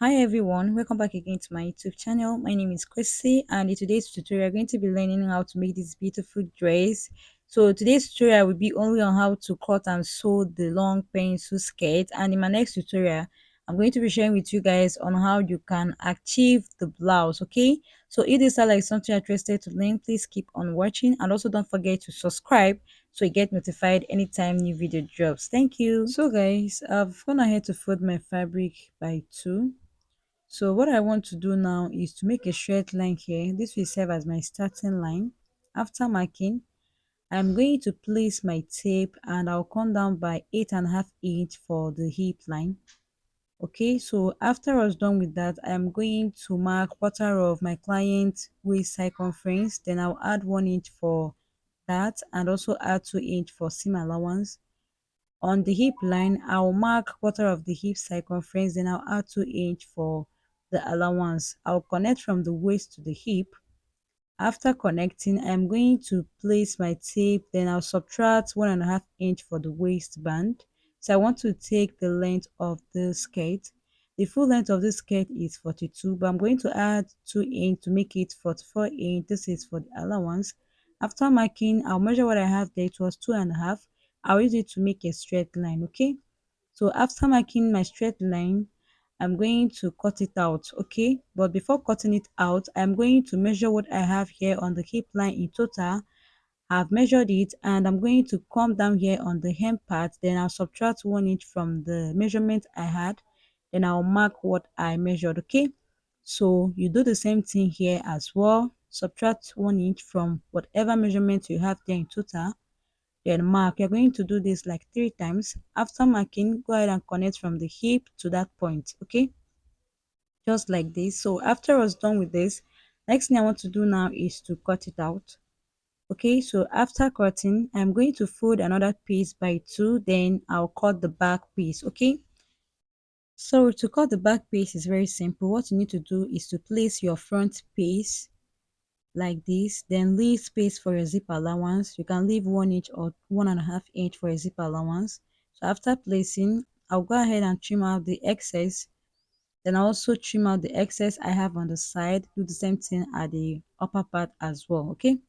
Hi everyone, welcome back again to my YouTube channel. My name is Chrissy, and in today's tutorial, we're going to be learning how to make this beautiful dress. So today's tutorial will be only on how to cut and sew the long pencil skirt, and in my next tutorial, I'm going to be sharing with you guys on how you can achieve the blouse. Okay, so if this sounds like something you're interested to learn, please keep on watching, and also don't forget to subscribe so you get notified anytime new video drops. Thank you. So guys, I've gone ahead to fold my fabric by two. So what I want to do now is to make a straight line here. This will serve as my starting line. After marking, I'm going to place my tape and I'll come down by 8.5 inch for the hip line. Okay, so after I was done with that, I'm going to mark quarter of my client's waist circumference. Then I'll add 1 inch for that and also add 2 inch for seam allowance. On the hip line, I'll mark quarter of the hip circumference, then I'll add 2 inch for the allowance. I'll connect from the waist to the hip. After connecting, I'm going to place my tape, then I'll subtract 1.5 inch for the waistband. So I want to take the length of the skirt. The full length of the skirt is 42, but I'm going to add 2 inch to make it 44 inch. This is for the allowance. After marking, I'll measure what I have there. It was 2.5. I'll use it to make a straight line. Okay. So after marking my straight line, I'm going to cut it out. Okay, but before cutting it out, I'm going to measure what I have here on the hip line in total. I've measured it and I'm going to come down here on the hem part, then I'll subtract 1 inch from the measurement I had, then I'll mark what I measured. Okay, so you do the same thing here as well. Subtract 1 inch from whatever measurement you have there in total, then mark. You're going to do this like 3 times. After marking, go ahead and connect from the hip to that point. Okay, just like this. So after I was done with this, next thing I want to do now is to cut it out. Okay, so after cutting, I'm going to fold another piece by two, then I'll cut the back piece. Okay, so to cut the back piece is very simple. What you need to do is to place your front piece like this, then leave space for your zip allowance. You can leave 1 inch or 1.5 inch for a zip allowance. So after placing, I'll go ahead and trim out the excess, then I also trim out the excess I have on the side. Do the same thing at the upper part as well. Okay,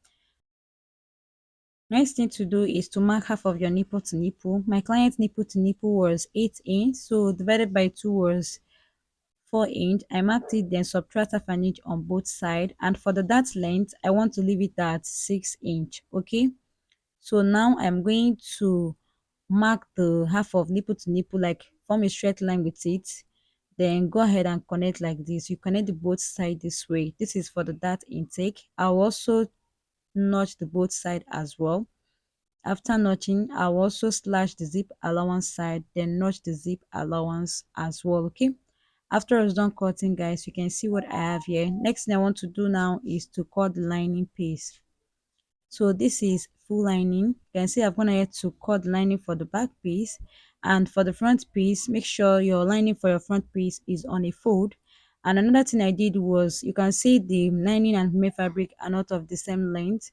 next thing to do is to mark half of your nipple to nipple. My client's nipple to nipple was 8 inch, so divided by 2 was 4 inch. I marked it, then subtract half an inch on both sides, and for the dart length I want to leave it at 6 inch. Okay, so now I'm going to mark the half of nipple to nipple, like form a straight line with it, then go ahead and connect like this. You connect the both side this way. This is for the dart intake. I'll also notch the both side as well. After notching, I'll also slash the zip allowance side, then notch the zip allowance as well. Okay, after I was done cutting, guys, you can see what I have here. Next thing I want to do now is to cut the lining piece. So this is full lining. You can see I've gone ahead to cut the lining for the back piece, and for the front piece, make sure your lining for your front piece is on a fold. And another thing I did was, you can see the lining and main fabric are not of the same length.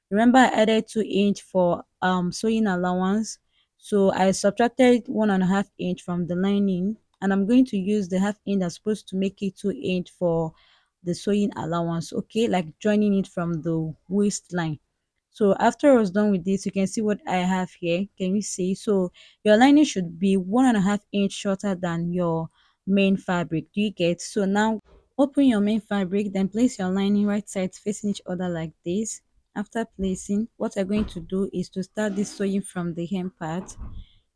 Remember, I added 2 inch for sewing allowance, so I subtracted 1.5 inch from the lining, and I'm going to use the half inch that's supposed to make it 2 inch for the sewing allowance. Okay, like joining it from the waistline. So after I was done with this, you can see what I have here. Can you see? So your lining should be 1.5 inch shorter than your main fabric. Do you get? So now open your main fabric, then place your lining right sides facing each other like this. After placing, what you're going to do is to start this sewing from the hem part.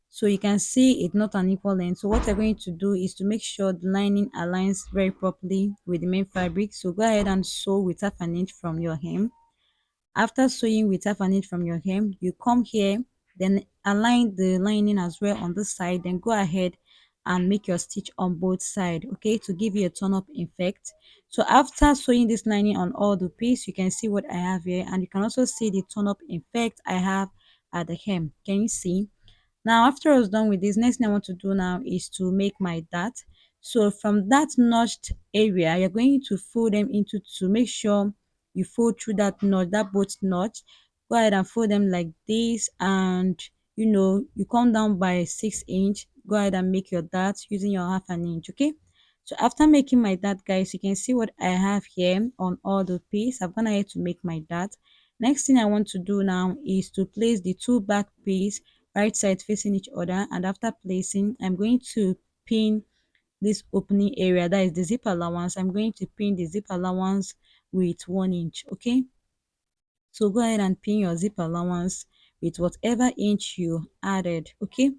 So you can see it's not an equal length. So what you're going to do is to make sure the lining aligns very properly with the main fabric. So go ahead and sew with half an inch from your hem. After sewing with half an inch from your hem, you come here, then align the lining as well on this side, then go ahead and make your stitch on both sides, okay, to give you a turn up effect. So after sewing this lining on all the piece, you can see what I have here, and you can also see the turn up effect I have at the hem. Can you see? Now after I was done with this, next thing I want to do now is to make my dart. So from that notched area, you're going to fold them into two. Make sure you fold through that notch, that both notch. Go ahead and fold them like this, and you come down by 6 inch. Go ahead and make your dart using your half an inch. Okay, So after making my dart, guys, you can see what I have here on all the piece. I've gone ahead to make my dart. Next thing I want to do now is to place the two back piece right side facing each other, and after placing, I'm going to pin this opening area, that is the zip allowance. I'm going to pin the zip allowance with 1 inch. Okay, so go ahead and pin your zip allowance with whatever inch you added. Okay,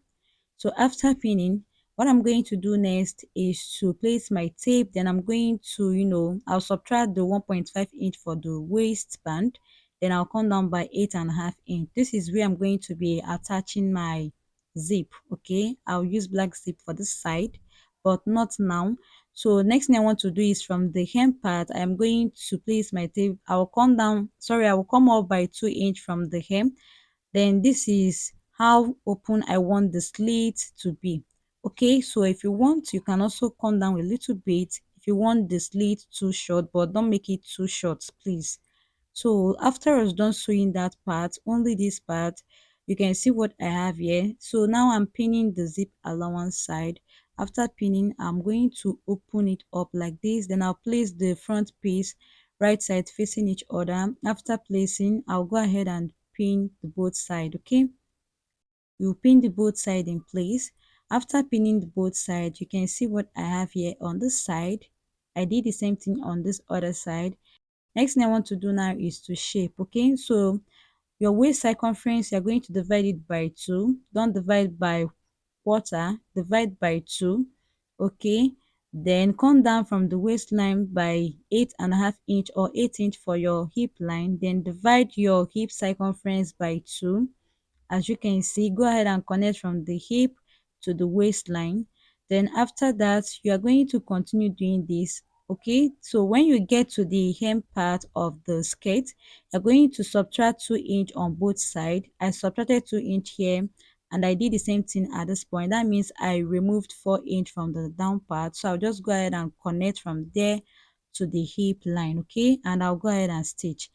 so after pinning, what I'm going to do next is to place my tape. Then I'm going to, I'll subtract the 1.5 inch for the waistband. Then I'll come down by 8.5 inch. This is where I'm going to be attaching my zip. Okay, I'll use black zip for this side, but not now. So next thing I want to do is from the hem part, I'm going to place my tape. I will come down, sorry, I will come up by 2 inch from the hem. Then this is how open I want the slit to be. Okay, so if you want, you can also come down a little bit if you want the slit too short, but don't make it too short, please. So after I was done sewing that part, only this part, you can see what I have here. So now I'm pinning the zip allowance side. After pinning, I'm going to open it up like this. Then I'll place the front piece right side facing each other. After placing, I'll go ahead and pin the both side. Okay, you pin the both side in place. After pinning the both side, you can see what I have here on this side. I did the same thing on this other side. Next thing I want to do now is to shape. Okay, so your waist circumference, you're going to divide it by 2. Don't divide by quarter, divide by 2. Okay, then come down from the waistline by 8.5 inch or 8 inch for your hip line. Then divide your hip circumference by 2. As you can see, go ahead and connect from the hip to the waistline. Then after that, you are going to continue doing this. Okay, so when you get to the hem part of the skirt, you're going to subtract 2 inch on both sides. I subtracted 2 inch here, and I did the same thing at this point. That means I removed 4 inch from the down part. So I'll just go ahead and connect from there to the hip line. Okay, and I'll go ahead and stitch.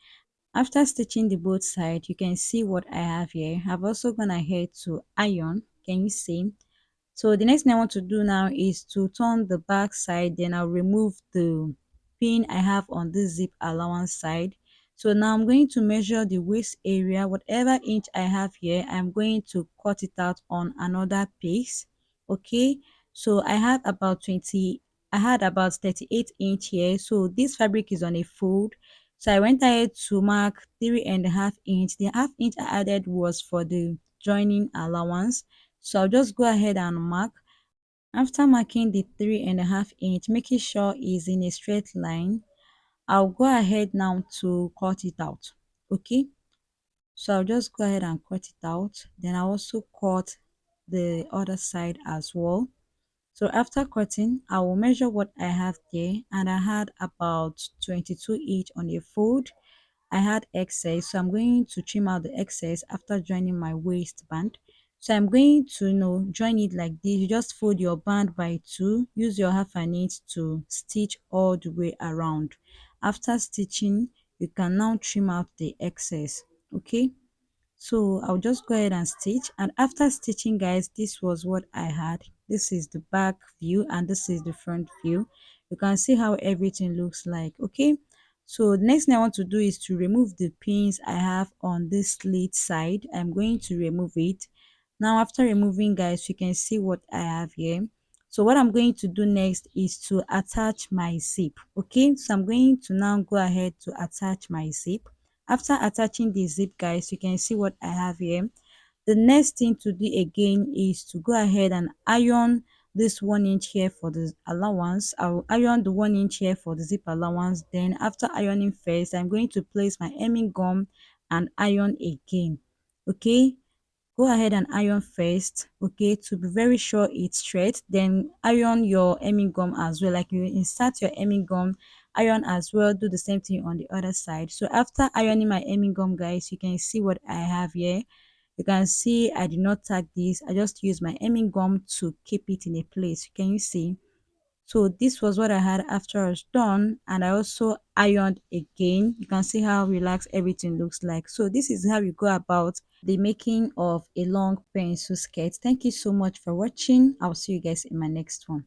After stitching the both side, you can see what I have here. I've also gone ahead to iron. Can you see? So the next thing I want to do now is to turn the back side. Then I'll remove the pin I have on this zip allowance side. So now I'm going to measure the waist area. Whatever inch I have here, I'm going to cut it out on another piece. Okay, so I had about 38 inch here. So this fabric is on a fold. So I went ahead to mark 3.5 inch. The half inch I added was for the joining allowance. So I'll just go ahead and mark. After marking the 3.5 inch, making sure it's in a straight line, I'll go ahead now to cut it out. Okay, so I'll just go ahead and cut it out. Then I'll also cut the other side as well. So after cutting, I will measure what I have there, and I had about 22 each on a fold. I had excess, so I'm going to trim out the excess after joining my waistband. So I'm going to, join it like this. You just fold your band by 2, use your half an inch to stitch all the way around. After stitching, you can now trim out the excess. Okay, so I'll just go ahead and stitch, and after stitching, guys, this was what I had. This is the back view and this is the front view. You can see how everything looks like. Okay, so the next thing I want to do is to remove the pins I have on this slit side. I'm going to remove it now. After removing, guys, you can see what I have here. So what I'm going to do next is to attach my zip. Okay, so I'm going to now go ahead to attach my zip. After attaching the zip, guys, you can see what I have here. The next thing to do again is to go ahead and iron this 1 inch here for the allowance. I'll iron the 1 inch here for the zip allowance. Then after ironing first, I'm going to place my hemming gum and iron again. Okay, go ahead and iron first. Okay, to be very sure it's straight, then iron your hemming gum as well. Like you insert your hemming gum, iron as well, do the same thing on the other side. So after ironing my hemming gum, guys, you can see what I have here. You can see I did not tag this. I just used my hemming gum to keep it in a place. Can you see? So this was what I had after I was done, and I also ironed again. You can see how relaxed everything looks like. So this is how you go about the making of a long pencil skirt. Thank you so much for watching. I'll see you guys in my next one.